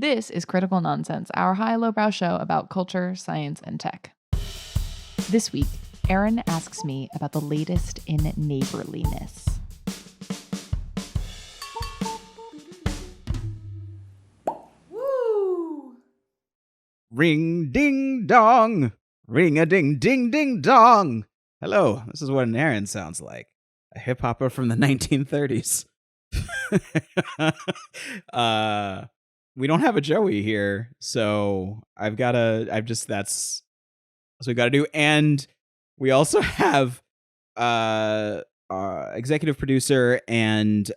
This is Critical Nonsense, our high-lowbrow show about culture, science, and tech. This week, Erin asks me about the latest in neighborliness. Woo! Ring ding dong. Ring a ding ding ding dong. Hello, this is what an Erin sounds like. A hip hopper from the 1930s. We don't have a Joey here, so that's what we gotta do. And we also have executive producer and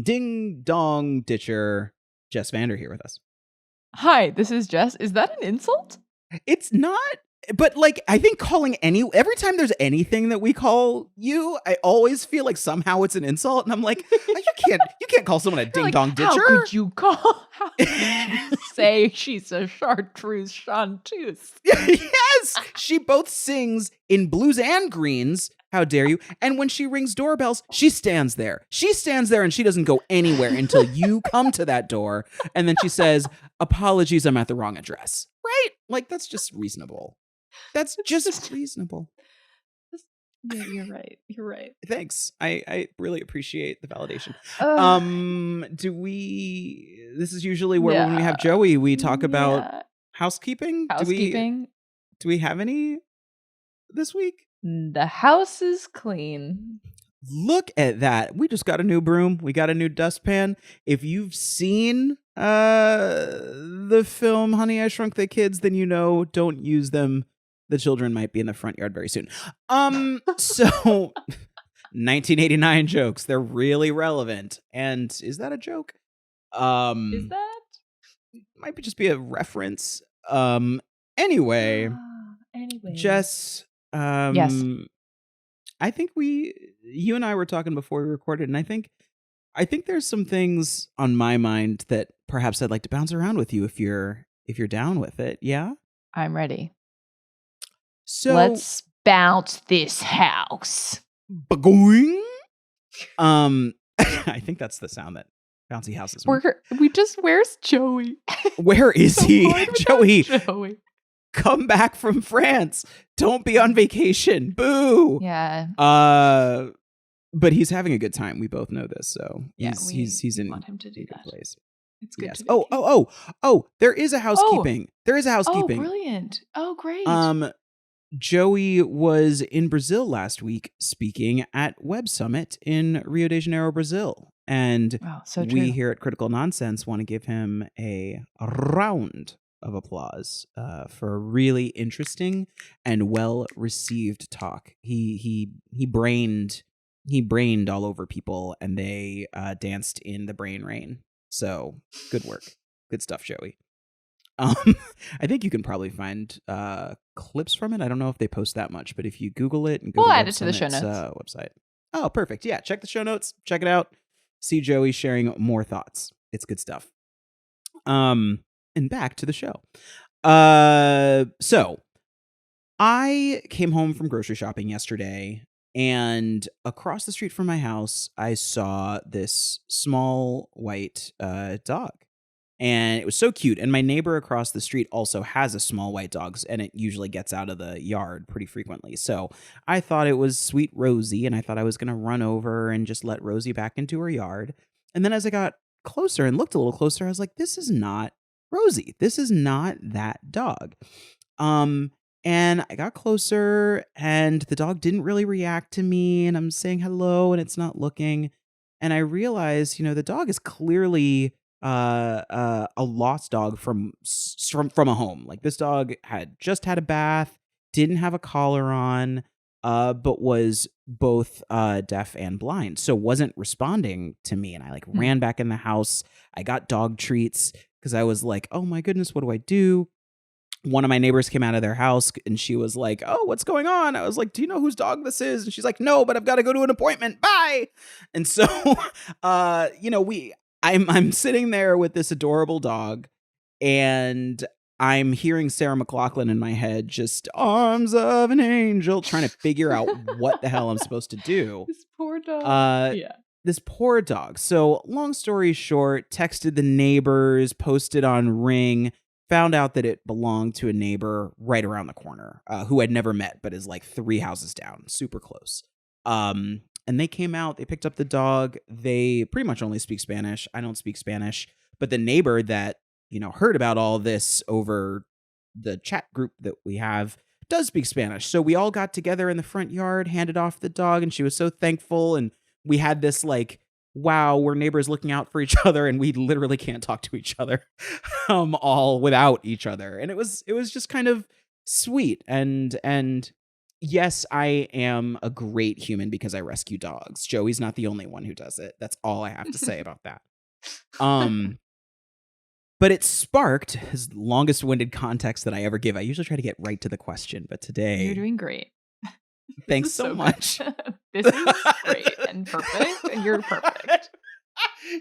ding dong ditcher Jess Vander here with us. Hi, this is Jess. Is that an insult? It's not, but like I think calling every time there's anything that we call you, I always feel like somehow it's an insult, and I'm like, oh, you can't call someone a ding dong ditcher. How could you say she's a chartreuse chanteuse? Yes, she both sings in blues and greens. How dare you? And when she rings doorbells, she stands there. She stands there and she doesn't go anywhere until you come to that door. And then she says, apologies, I'm at the wrong address. Right? Like, that's just reasonable. That's just reasonable. Yeah, you're right. You're right. Thanks. I really appreciate the validation. This is usually where when we have Joey, we talk about housekeeping. Housekeeping. Do we have any this week? The house is clean. Look at that. We just got a new broom. We got a new dustpan. If you've seen the film Honey, I Shrunk the Kids, then you know don't use them. The children might be in the front yard very soon. So 1989 jokes. They're really relevant. And is that a joke? Is that? Might just be a reference. Anyway. Jess, yes. I think you and I were talking before we recorded, and I think there's some things on my mind that perhaps I'd like to bounce around with you if you're down with it. Yeah? I'm ready. So let's bounce this house. Bagoing. I think that's the sound that bouncy houses make. Where's Joey? Where is he? Joey. Joey. Come back from France. Don't be on vacation. Boo. Yeah. But he's having a good time. We both know this, so he's in want him to do that. Place. It's good. Yes. To Oh! There is a housekeeping. There is a housekeeping. Oh, brilliant! Oh, great. Joey was in Brazil last week speaking at Web Summit in Rio de Janeiro, Brazil, and we here at Critical Nonsense want to give him a round of applause for a really interesting and well received talk. He brained all over people, and they danced in the brain rain. So good work, good stuff, Joey. I think you can probably find clips from it. I don't know if they post that much, but if you Google it and go we'll add it to the show notes website. Oh, perfect. Yeah, check the show notes. Check it out. See Joey sharing more thoughts. It's good stuff. And back to the show. So I came home from grocery shopping yesterday, and across the street from my house, I saw this small white dog. And it was so cute. And my neighbor across the street also has a small white dog, and it usually gets out of the yard pretty frequently. So I thought it was sweet Rosie, and I thought I was going to run over and just let Rosie back into her yard. And then as I got closer and looked a little closer, I was like, this is not Rosie. This is not that dog. And I got closer, and the dog didn't really react to me, and I'm saying hello, and it's not looking. And I realized, the dog is clearly a lost dog from a home. Like, this dog had just had a bath, didn't have a collar on, but was both deaf and blind, so wasn't responding to me. And I ran back in the house. I got dog treats because I was like, oh my goodness, what do I do? One of my neighbors came out of their house, and she was like, oh, what's going on? I was like, do you know whose dog this is? And she's like, no, but I've got to go to an appointment. Bye. And so, I'm sitting there with this adorable dog, and I'm hearing Sarah McLachlan in my head, just arms of an angel, trying to figure out what the hell I'm supposed to do. This poor dog. Yeah. this poor dog. So, long story short, texted the neighbors, posted on Ring, found out that it belonged to a neighbor right around the corner, who I'd never met, but is like 3 houses down, super close. And they came out, they picked up the dog. They pretty much only speak Spanish. I don't speak Spanish, but the neighbor that, heard about all this over the chat group that we have does speak Spanish. So we all got together in the front yard, handed off the dog, and she was so thankful. And we had this like, wow, we're neighbors looking out for each other, and we literally can't talk to each other, all without each other. And it was just kind of sweet. And yes, I am a great human because I rescue dogs. Joey's not the only one who does it. That's all I have to say about that. But it sparked his longest winded context that I ever give. I usually try to get right to the question, but today You're doing great. Thanks so much. This is great and perfect, and you're perfect.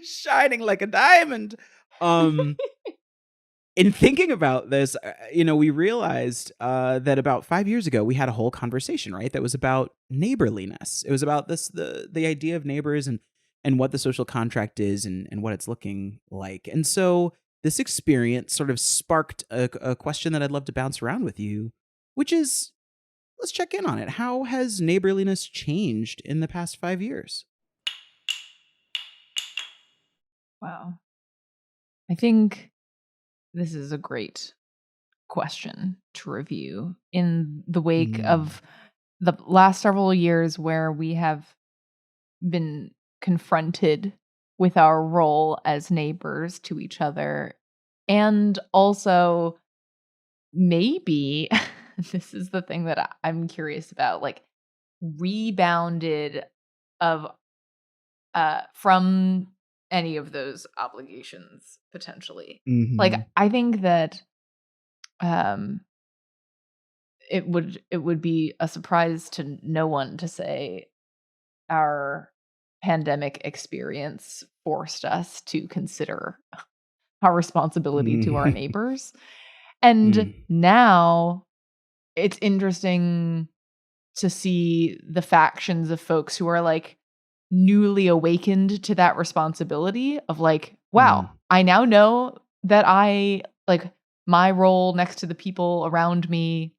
Shining like a diamond. In thinking about this, we realized that about 5 years ago, we had a whole conversation, right? That was about neighborliness. It was about the idea of neighbors and what the social contract is and what it's looking like. And so this experience sort of sparked a question that I'd love to bounce around with you, which is, let's check in on it. How has neighborliness changed in the past 5 years? Wow. I think this is a great question to review in the wake of the last several years where we have been confronted with our role as neighbors to each other. And also, maybe, this is the thing that I'm curious about, like rebounded from any of those obligations potentially. Mm-hmm. Like, I think that it would be a surprise to no one to say our pandemic experience forced us to consider our responsibility to our neighbors. And now it's interesting to see the factions of folks who are like newly awakened to that responsibility of like, wow, I now know that I like my role next to the people around me,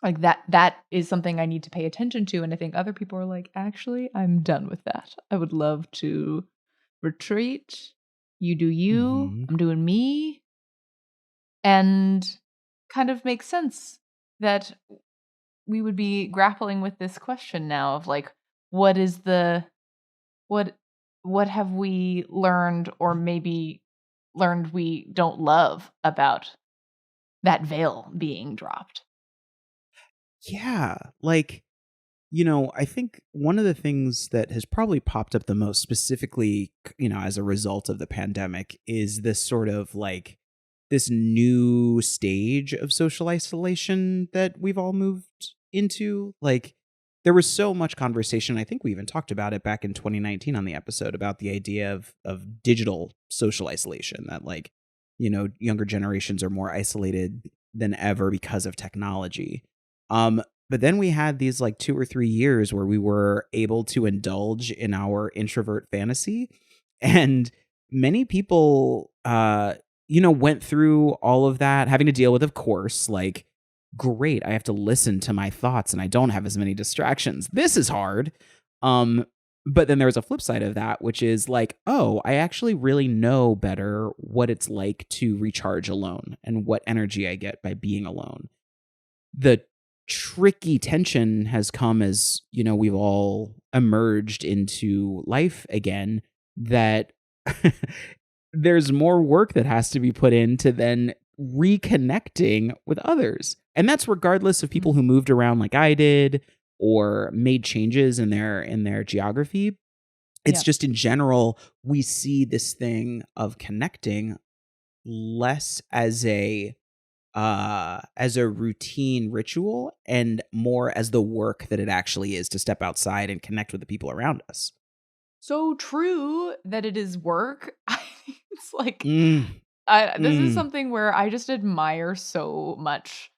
like that is something I need to pay attention to. And I think other people are like, actually, I'm done with that. I would love to retreat. You do you, I'm doing me. And kind of makes sense that we would be grappling with this question now of like, what have we learned, or maybe learned we don't love about that veil being dropped? Yeah, like, I think one of the things that has probably popped up the most specifically, as a result of the pandemic is this sort of like this new stage of social isolation that we've all moved into. Like, there was so much conversation. I think we even talked about it back in 2019 on the episode about the idea of digital social isolation, that like, younger generations are more isolated than ever because of technology. But then we had these like 2 or 3 years where we were able to indulge in our introvert fantasy, and many people, went through all of that, having to deal with, of course, like, great, I have to listen to my thoughts and I don't have as many distractions. This is hard. But then there's a flip side of that, which is like, oh, I actually really know better what it's like to recharge alone and what energy I get by being alone. The tricky tension has come as, we've all emerged into life again, that there's more work that has to be put into then reconnecting with others. And that's regardless of people who moved around like I did or made changes in their geography. It's just in general, we see this thing of connecting less as a routine ritual and more as the work that it actually is to step outside and connect with the people around us. So true that it is work. It's like, this is something where I just admire so much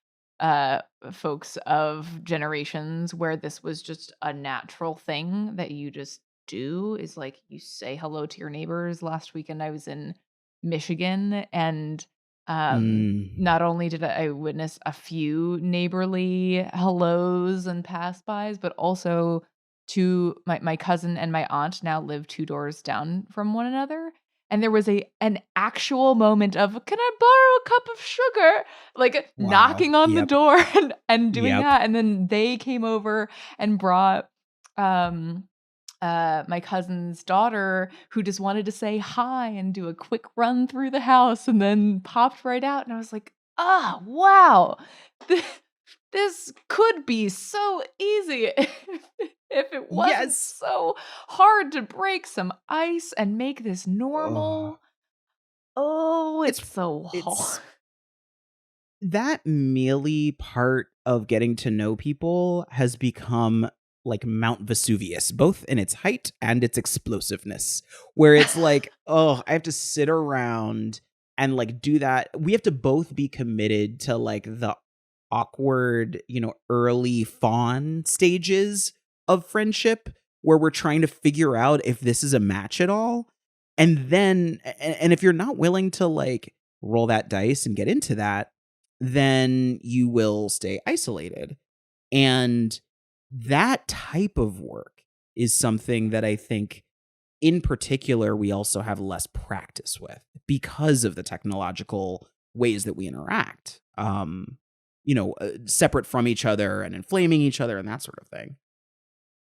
folks of generations where this was just a natural thing that you just do is like you say hello to your neighbors. Last weekend I was in Michigan, and Mm. not only did I witness a few neighborly hellos and pass-bys, but also to my cousin and my aunt now live 2 doors down from one another, and there was an actual moment of, "Can I borrow a cup of sugar?" Like, Wow. knocking on the Yep. door and doing Yep. that, and then they came over and brought, um my cousin's daughter, who just wanted to say hi and do a quick run through the house and then popped right out, and I was like, "Ah, wow. Th this could be so easy if it wasn't Yes. so hard to break some ice and make this Oh, normal." Oh, it's it's so hard. it's that mealy part of getting to know people has become like Mount Vesuvius, both in its height and its explosiveness, where it's like, oh, I have to sit around and like do that. We have to both be committed to like the awkward, early fawn stages of friendship where we're trying to figure out if this is a match at all. And then, and if you're not willing to like roll that dice and get into that, then you will stay isolated. And that type of work is something that I think, in particular, we also have less practice with because of the technological ways that we interact, separate from each other and inflaming each other and that sort of thing.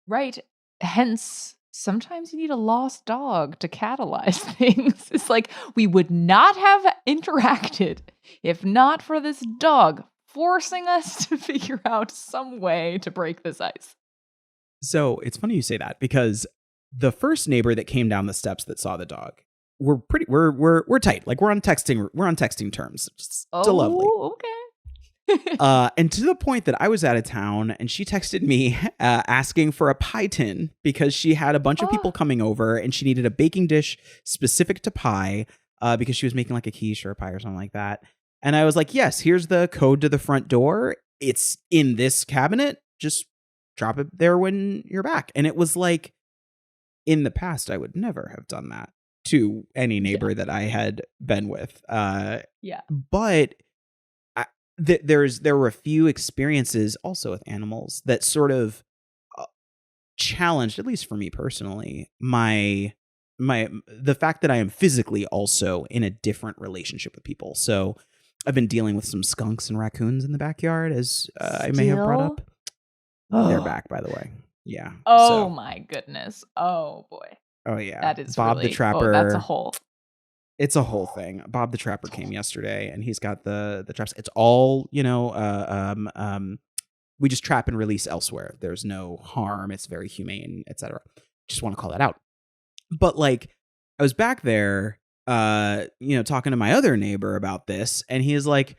Right. Hence, sometimes you need a lost dog to catalyze things. It's like we would not have interacted if not for this dog forcing us to figure out some way to break this ice. So it's funny you say that because the first neighbor that came down the steps that saw the dog, we're tight. Like we're on texting terms. It's still lovely. Oh, okay. And to the point that I was out of town and she texted me asking for a pie tin because she had a bunch of Oh, people coming over and she needed a baking dish specific to pie because she was making like a quiche or a pie or something like that. And I was like, yes, here's the code to the front door. It's in this cabinet. Just drop it there when you're back. And it was like, in the past, I would never have done that to any yeah. neighbor that I had been with. Yeah. But there were a few experiences also with animals that sort of uh, challenged, at least for me personally, the fact that I am physically also in a different relationship with people. So I've been dealing with some skunks and raccoons in the backyard, as I may have brought Still? up. They're Oh. back, by the way. Yeah. Oh So, my goodness. Oh boy. oh yeah, That is Bob the really, oh, that's a Trapper. whole. It's a whole thing. Bob the Trapper came yesterday, and he's got the traps. It's all we just trap and release elsewhere. There's no harm. It's very humane, etc. Just want to call that out. But like, I was back there, talking to my other neighbor about this, and he is like,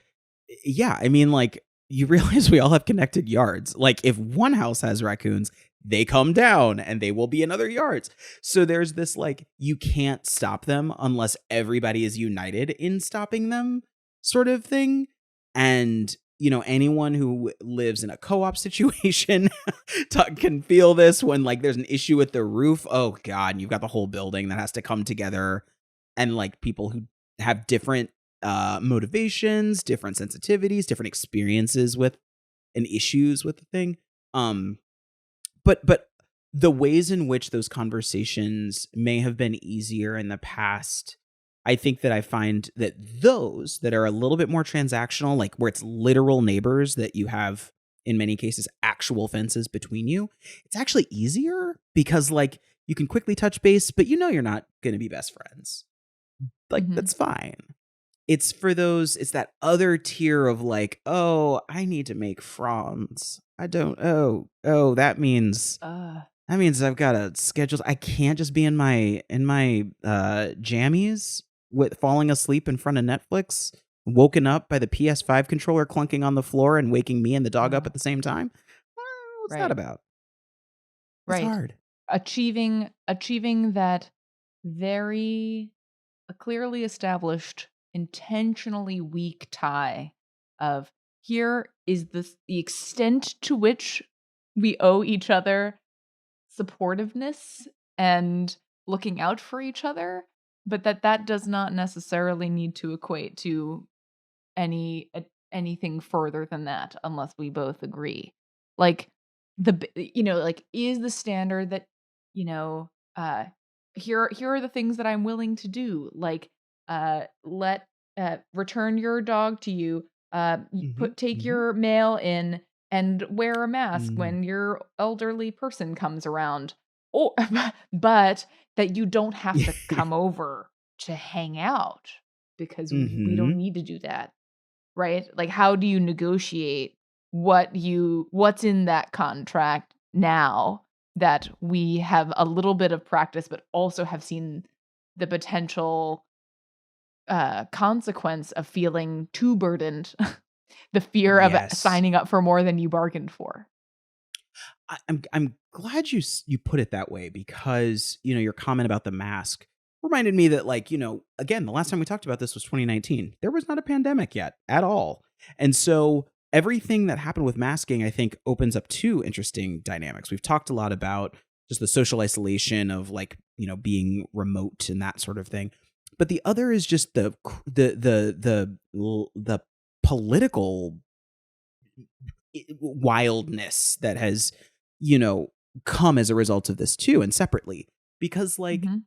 "Yeah, I mean, like, you realize we all have connected yards. Like, if one house has raccoons, they come down and they will be in other yards. So there's this like, you can't stop them unless everybody is united in stopping them, sort of thing. And anyone who lives in a co-op situation can feel this when like there's an issue with the roof. Oh god, and you've got the whole building that has to come together, and like people who have different motivations, different sensitivities, different experiences with and issues with the thing. But the ways in which those conversations may have been easier in the past, I think that I find that those that are a little bit more transactional, like where it's literal neighbors that you have in many cases actual fences between you, it's actually easier because like you can quickly touch base, but you're not going to be best friends. Like Mhm. that's fine. It's that other tier of like, oh, I need to make fronds. I don't. Oh, Uh, that means I've got a schedule. I can't just be in my jammies with falling asleep in front of Netflix, woken up by the PS5 controller clunking on the floor and waking me and the dog up uh, at the same time. What's that right. about? It's Right. hard. Achieving that very clearly established, intentionally weak tie of here is the extent to which we owe each other supportiveness and looking out for each other, but that does not necessarily need to equate to any anything further than that unless we both agree. Like like is the standard that you know uh here are the things that I'm willing to do, like let return your dog to you, Mhm, put take mhm, your mail in and wear a mask mm. when your elderly person comes around, or but that you don't have to come over to hang out because we don't Mhm. need to do that. Right? Like, how do you negotiate what's in that contract now that we have a little bit of practice, but also have seen the potential, consequence of feeling too burdened, the fear of Yes. signing up for more than you bargained for. I'm glad you put it that way because, your comment about the mask reminded me that, like, again, the last time we talked about this was 2019. There was not a pandemic yet at all. And so everything that happened with masking, I think, opens up two interesting dynamics. We've talked a lot about just the social isolation of, like, being remote and that sort of thing. But the other is just the political wildness that has, you know, come as a result of this too, and separately. Because, like, Mhm.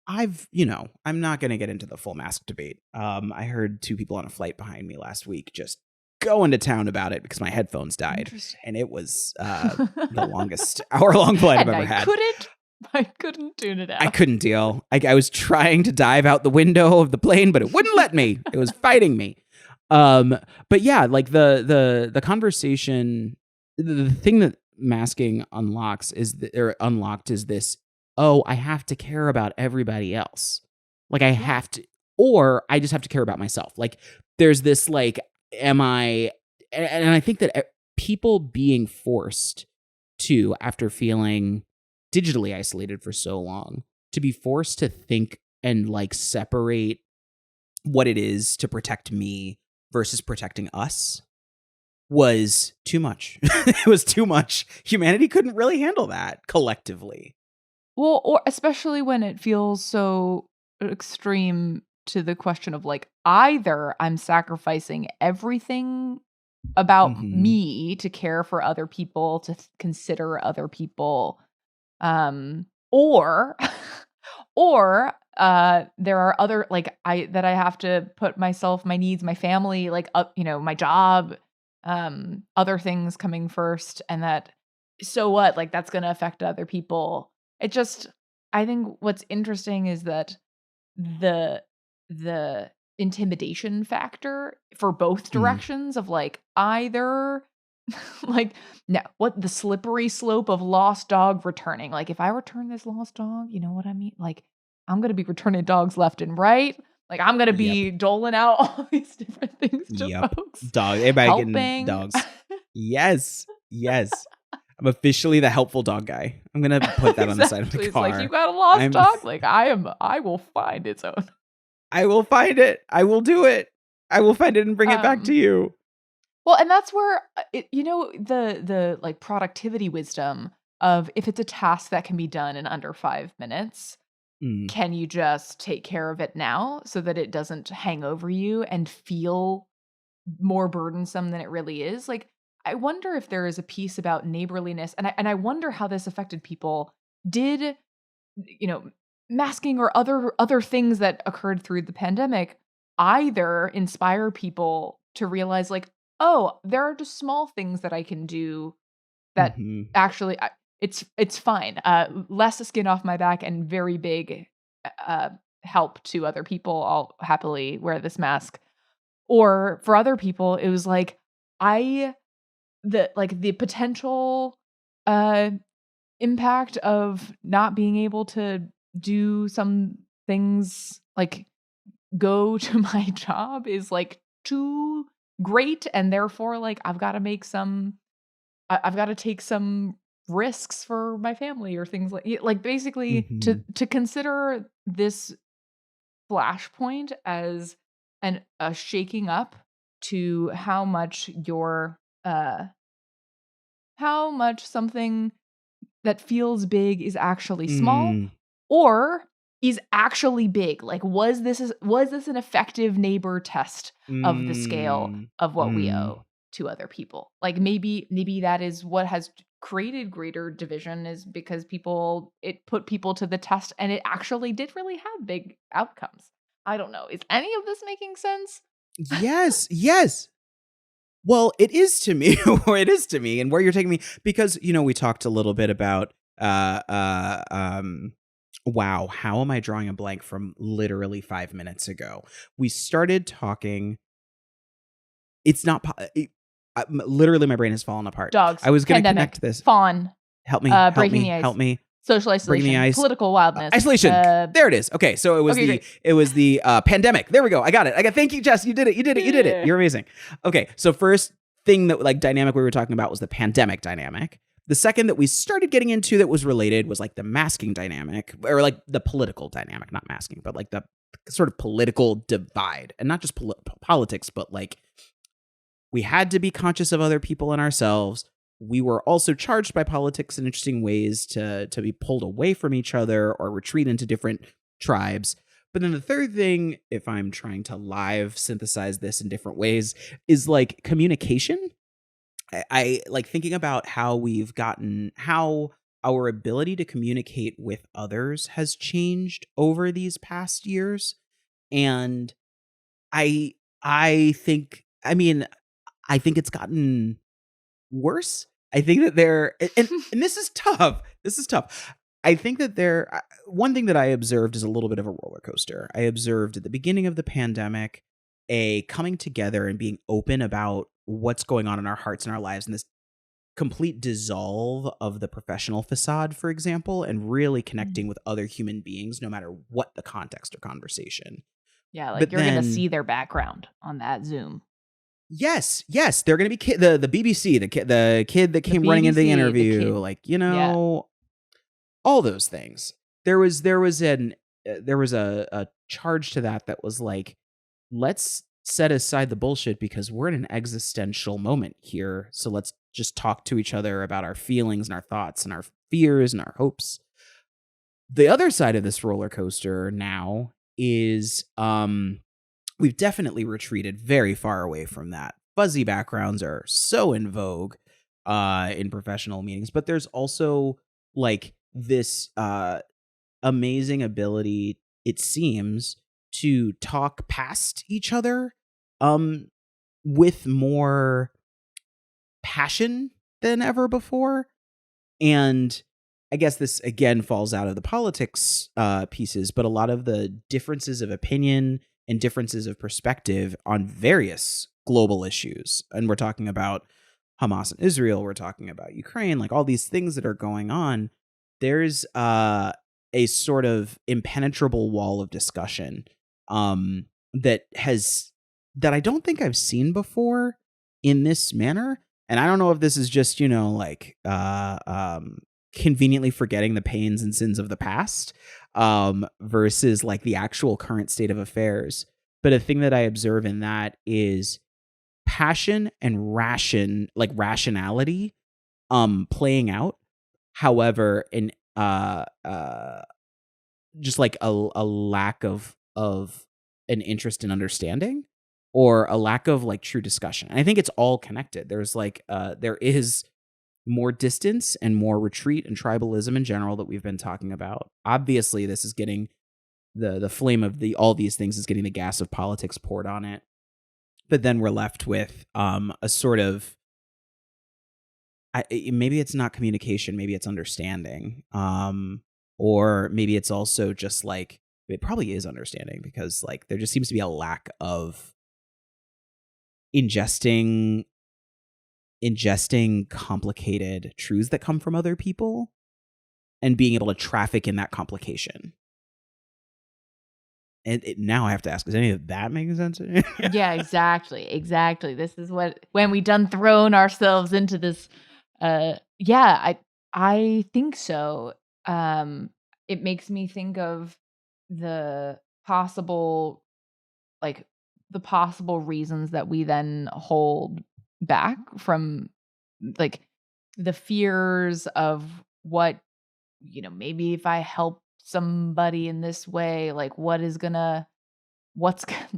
I'm not going to get into the full mask debate. I heard two people on a flight behind me last week just going to town about it because my headphones died, Interesting. and it was the longest hour-long flight I've And ever had. I couldn't tune it I out. couldn't deal. I was trying to dive out the window of the plane, but it wouldn't let me. It was fighting me. But yeah, like the conversation, the thing that masking unlocks or unlocked is this. Oh, I have to care about everybody else. Like I Yeah. have to, or I just have to care about myself. Like there's this like, am I? And I think that people being forced to, after feeling digitally isolated for so long, to be forced to think and like separate what it is to protect me versus protecting us was too much. It was too much. Humanity couldn't really handle that collectively. Well, or especially when it feels so extreme to the question of like either I'm sacrificing everything about Mhm. me to care for other people, to consider other people, or or there are other like I have to put myself, my needs, my family, like my job, other things coming first, and that so what? Like that's going to affect other people. It just I think what's interesting is that the the intimidation factor for both Mm. directions of like either like no, what the slippery slope of lost dog returning. Like if I return this lost dog, you know what I mean? Like I'm going to be returning dogs left and right. Like I'm going to Yep. be doling out all these different things to Yep. folks, Dog. Everybody getting helping. dogs. Yes. Yes. I'm officially the helpful dog guy. I'm gonna put that on the side of my Exactly. It's like you car. got a lost I'm dog. Like I will find its own. I will find it. I will do it. I will find it and bring it back to Um you. Well, and that's where the like productivity wisdom of if it's a task that can be done in under 5 minutes, Mm. can you just take care of it now so that it doesn't hang over you and feel more burdensome than it really is? Like I wonder if there is a piece about neighborliness, and I wonder how this affected people. Did you know, masking or other things that occurred through the pandemic either inspire people to realize like, "Oh, there are just small things that I can do that Mhm. actually it's fine. Less skin off my back and very big help to other people. I'll happily wear this mask." Or for other people, it was like I the potential uh impact of not being able to do some things, like go to my job is, like, too great, and therefore, like, I've gotta take some risks for my family or things like, basically, to Mhm. consider this flashpoint as a shaking up to how much something that feels big is actually small, Mm, or is actually big? Like, was this an effective neighbor test of the scale mm, of what we mm. owe to other people? Like, maybe that is what has created greater division, is because it put people to the test, and it actually did really have big outcomes. I don't know. Is any of this making sense? Yes, yes. Well, it is to me, or it is to me, and where you're taking me, because we talked a little bit about uh uh um wow, how am I drawing a blank from literally 5 minutes ago? We started talking. It's not literally my brain has fallen apart. Dogs, I was going to pandemic, connect this. fawn, Help me, help breaking me, the help ice, me. social Breaking the isolation, ice. political wildness. Isolation. There it is. Okay, so it was Okay, great. the pandemic. There we go. I got it. Thank you, Jess. You did it. You did it. You did it. Yeah. You're amazing. Okay, so first thing that like dynamic we were talking about was the pandemic dynamic. The second that we started getting into that was related was like the masking dynamic, or like the political dynamic, not masking, but like the sort of political divide, and not just politics, but like we had to be conscious of other people and ourselves. We were also charged by politics in interesting ways to be pulled away from each other or retreat into different tribes. But then the third thing, if I'm trying to live synthesize this in different ways, is like communication. I like thinking about how our ability to communicate with others has changed over these past years. And I I think I mean I think it's gotten worse. I think that and this is tough. This is tough. I think that one thing that I observed is a little bit of a roller coaster. I observed at the beginning of the pandemic a coming together and being open about what's going on in our hearts and our lives, and this complete dissolve of the professional facade, for example, and really connecting with other human beings, no matter what the context or conversation. Yeah, like But you're gonna then see their background on that Zoom. yes, yes, they're gonna be the BBC, the kid that The came running into the BBC, the interview, kid. like Yeah. all those things. There was a charge to that was like, let's set aside the bullshit because we're in an existential moment here. So let's just talk to each other about our feelings and our thoughts and our fears and our hopes. The other side of this roller coaster now is we've definitely retreated very far away from that. Fuzzy backgrounds are so in vogue in professional meetings, but there's also like this amazing ability, it seems, to talk past each other um with more passion than ever before. And I guess this again falls out of the politics pieces, but a lot of the differences of opinion and differences of perspective on various global issues. And we're talking about Hamas and Israel, we're talking about Ukraine, like all these things that are going on. There's a sort of impenetrable wall of discussion um, that has that I don't think I've seen before in this manner. And I don't know if this is just, like conveniently forgetting the pains and sins of the past versus like the actual current state of affairs. But a thing that I observe in that is passion and rationality playing out. However, in just like a lack of an interest in understanding, or a lack of like true discussion. And I think it's all connected. There is more distance and more retreat and tribalism in general that we've been talking about. Obviously, this is getting the flame of all these things is getting the gas of politics poured on it. But then we're left with a sort of maybe it's not communication, maybe it's understanding. Or maybe it's also just like it probably is understanding, because like there just seems to be a lack of ingesting complicated truths that come from other people and being able to traffic in that complication. And now I have to ask, is any of that making sense? Yeah, exactly. This is when we done thrown ourselves into this. Yeah, I think so. It makes me think of the possible, like the possible reasons that we then hold back from, like, the fears of what, maybe if I help somebody in this way, like what's the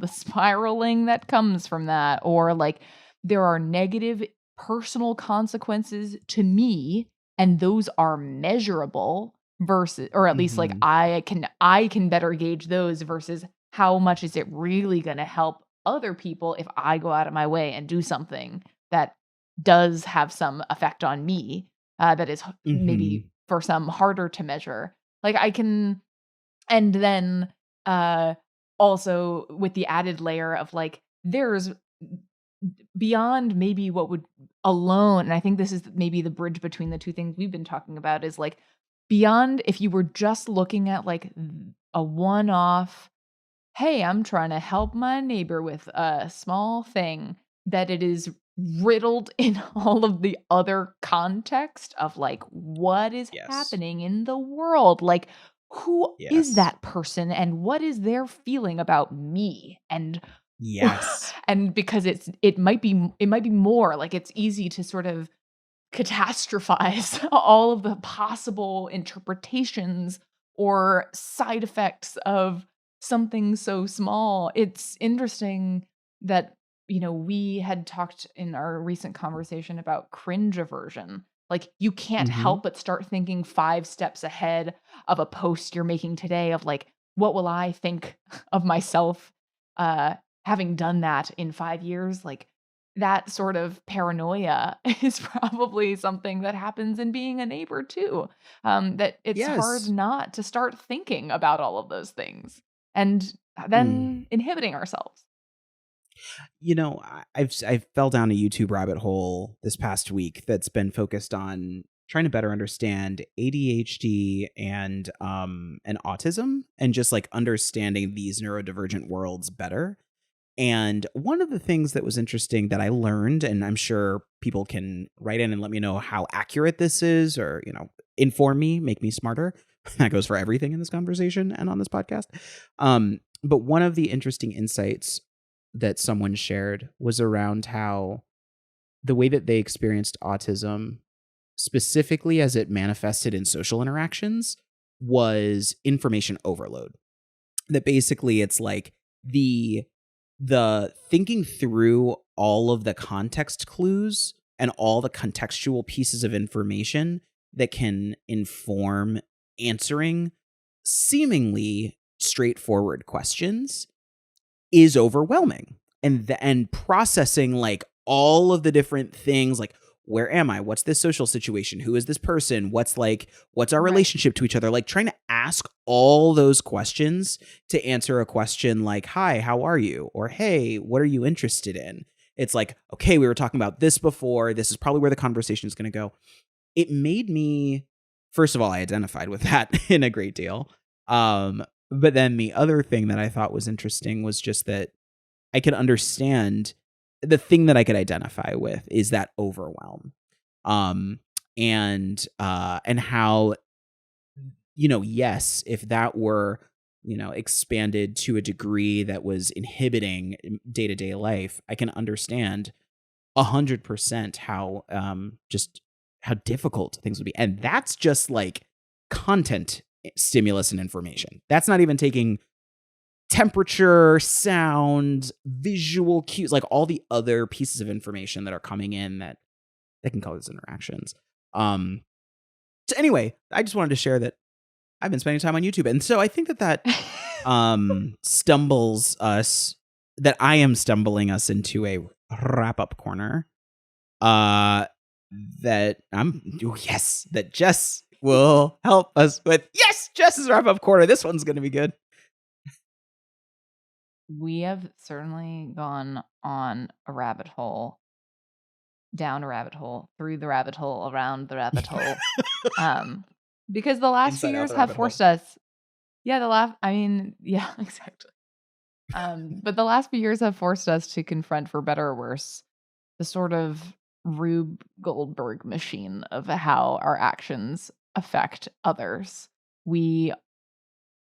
spiraling that comes from that? Or like there are negative personal consequences to me, and those are measurable versus, or at least like Mhm. I can better gauge those versus how much is it really going to help other people if I go out of my way and do something that does have some effect on me, that is maybe Mhm. for some harder to measure. Like I can, and then, uh, also with the added layer of, like, there's beyond maybe what would alone, and I think this is maybe the bridge between the 2 things we've been talking about, is, like, beyond if you were just looking at, like, a one-off, "Hey, I'm trying to help my neighbor with a small thing," that it is riddled in all of the other context of, like, what is Yes. happening in the world? Like, who is Yes. that person and what is their feeling about me? And Yes. and because it might be more, like, it's easy to sort of catastrophize all of the possible interpretations or side effects of something so small. It's interesting that, we had talked in our recent conversation about cringe aversion. Like, you can't Mhm. help but start thinking 5 steps ahead of a post you're making today of like, what will I think of myself, uh, having done that in 5 years? Like, that sort of paranoia is probably something that happens in being a neighbor too, that it's hard Yes. not to start thinking about all of those things and Mm. then inhibiting ourselves. I fell down a YouTube rabbit hole this past week that's been focused on trying to better understand ADHD and autism, and just like understanding these neurodivergent worlds better. And one of the things that was interesting that I learned, and I'm sure people can write in and let me know how accurate this is, or, inform me, make me smarter. That goes for everything in this conversation and on this podcast. But one of the interesting insights that someone shared was around how the way that they experienced autism, specifically as it manifested in social interactions, was information overload. That basically it's like the the thinking through all of the context clues and all the contextual pieces of information that can inform answering seemingly straightforward questions is overwhelming. And processing like all of the different things, like, where am I? What's this social situation? Who is this person? What's our Right. relationship to each other? Like, trying to ask all those questions to answer a question like, "Hi, how are you?" or "Hey, what are you interested in?" It's like, "Okay, we were talking about this before. This is probably where the conversation is going to go." It made me, first of all, I identified with that in a great deal. But then the other thing that I thought was interesting was just that I could understand, the thing that I could identify with is that overwhelm. Um and how, yes, if that were, expanded to a degree that was inhibiting day-to-day life, I can understand 100% how, just how difficult things would be. And that's just like content stimulus and information. That's not even taking temperature, sound, visual cues, like all the other pieces of information that are coming in that can cause interactions. Um, so anyway, I just wanted to share that I've been spending time on YouTube, and so I think stumbles us, that I am stumbling us into a wrap up corner. Uh, that yes, that Jess will help us with. Yes, Jess's wrap up corner. This one's gonna be good. We have certainly gone on a rabbit hole, down a rabbit hole, through the rabbit hole, around the rabbit hole. Um, because the last few Inside out years the have rabbit forced hole. us. Yeah, yeah, exactly. But the last few years have forced us to confront, for better or worse, the sort of Rube Goldberg machine of how our actions affect others. We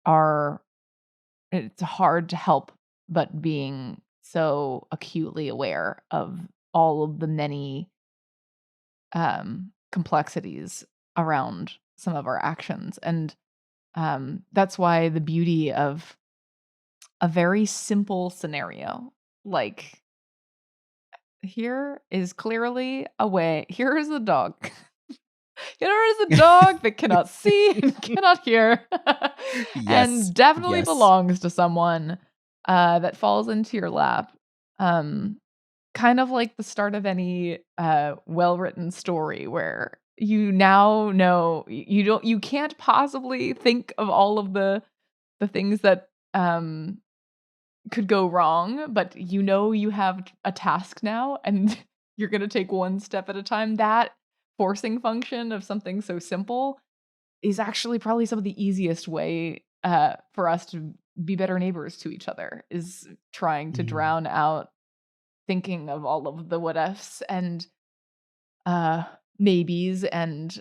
are, it's hard to help but being so acutely aware of all of the many complexities around some of our actions. And that's why the beauty of a very simple scenario, like here is clearly a way. Here is a dog. Here is a dog that cannot see and cannot hear, Yes. and definitely Yes. belongs to someone that falls into your lap. Kind of like the start of any well-written story, where you now know you can't possibly think of all of the things that could go wrong, but you have a task now, and you're going to take one step at a time. That forcing function of something so simple is actually probably some of the easiest way for us to be better neighbors to each other, is trying to drown out thinking of all of the what ifs and maybes, and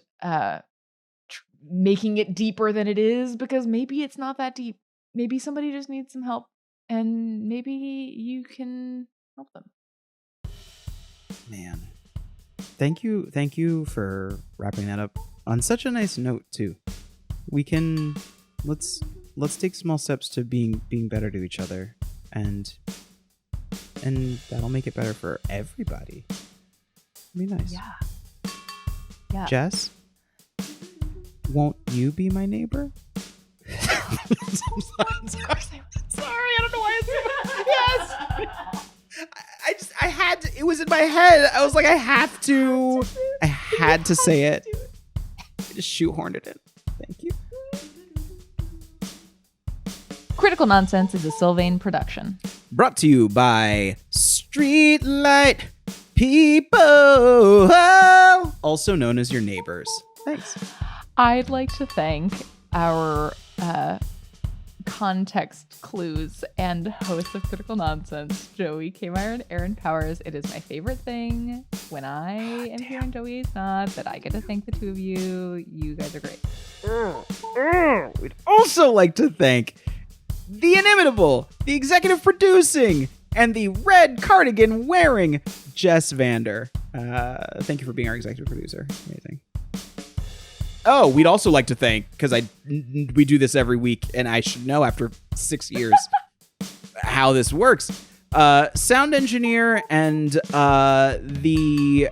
making it deeper than it is, because maybe it's not that deep. Maybe somebody just needs some help, and maybe you can help them. Man. Thank you for wrapping that up on such a nice note too. We can let's take small steps to being better to each other, and that'll make it better for everybody. Be nice. Yeah. Jess, won't you be my neighbor? I'm sorry, I don't know why I said that. Yes. I had to, it was in my head. I was like, I had to say it. I just shoehorned it in. Thank you. Critical Nonsense is a Sylvain production. Brought to you by Streetlight People, also known as your neighbors. Thanks. I'd like to thank our context clues and hosts of Critical Nonsense, Joey Kmeyer and Aaron Powers. It is my favorite thing when I am here and Joey is not, that I get to thank the two of you. You guys are great. We'd also like to thank the inimitable, the executive producing, and the red cardigan wearing Jess Vander. Thank you for being our executive producer. Amazing. Oh, we'd also like to thank, because we do this every week, and I should know after 6 years how this works. Sound engineer and the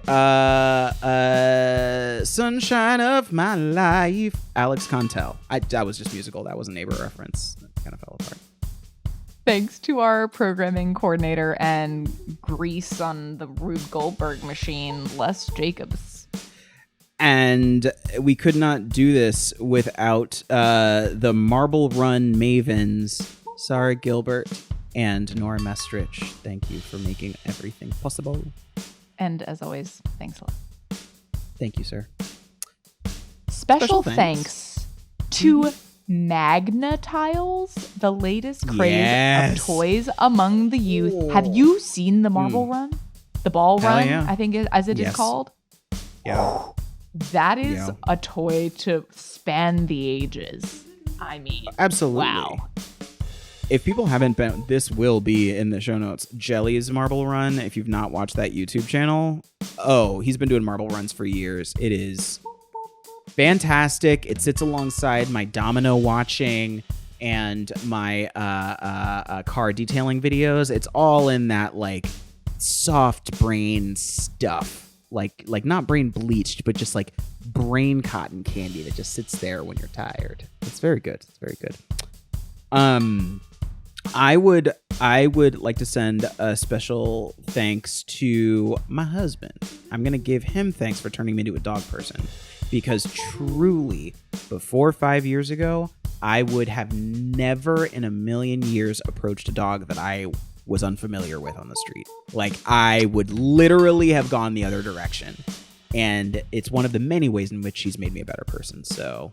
sunshine of my life, Alex Contel. That was just musical. That was a neighbor reference. That kind of fell apart. Thanks to our programming coordinator and grease on the Rube Goldberg machine, Les Jacobs. And we could not do this without the Marble Run Mavens, Sarah Gilbert and Nora Mestrich. Thank you for making everything possible. And as always, thanks a lot. Thank you, sir. Special thanks to Magna Tiles, the latest craze of toys among the youth. Ooh. Have you seen the Marble Run? The Ball Hell Run, yeah. I think as it is called. Yeah. That is a toy to span the ages. I mean, absolutely. Wow. If people haven't been, this will be in the show notes. Jelly's Marble Run. If you've not watched that YouTube channel, he's been doing marble runs for years. It is fantastic. It sits alongside my domino watching and my car detailing videos. It's all in that like soft brain stuff. Like not brain bleached, but just like brain cotton candy that just sits there when you're tired. It's very good. It's very good. I would like to send a special thanks to my husband. I'm going to give him thanks for turning me into a dog person, because truly, before 5 years ago, I would have never in a million years approached a dog that I was unfamiliar with on the street. Like, I would literally have gone the other direction. And it's one of the many ways in which she's made me a better person. So,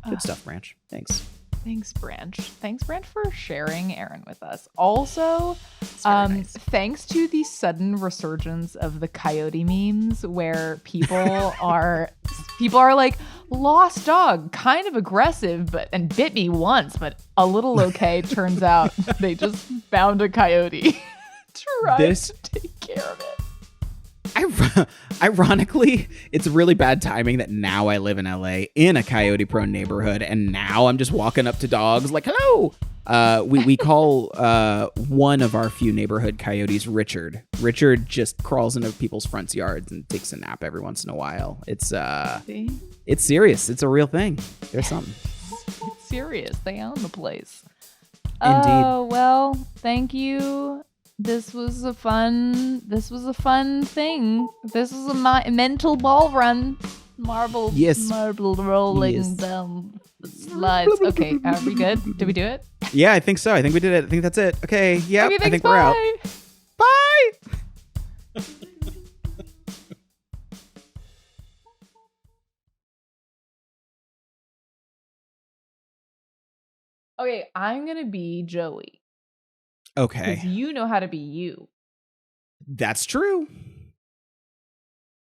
good stuff, Branch. Thanks. Thanks, Branch. Thanks, Branch, for sharing Aaron with us. Also, nice. Thanks to the sudden resurgence of the coyote memes, where people are like, lost dog, kind of aggressive, and bit me once, but a little okay. Turns out they just found a coyote. Try to take care of it. Ironically, it's really bad timing that now I live in LA in a coyote-prone neighborhood, and now I'm just walking up to dogs like, "Hello." We call one of our few neighborhood coyotes Richard. Richard just crawls into people's front yards and takes a nap every once in a while. It's serious. It's a real thing. There's something. It's serious. They own the place. Indeed. Oh, well, thank you. This was a fun thing. This was a mental ball run. Marble rolling Yes. down the slides. Okay, are we good? Did we do it? Yeah, I think so. I think we did it. I think that's it. Okay, yep. Okay, I think thanks, we're out. bye. Bye. Okay, I'm gonna be Joey. Okay. Because you know how to be you. That's true.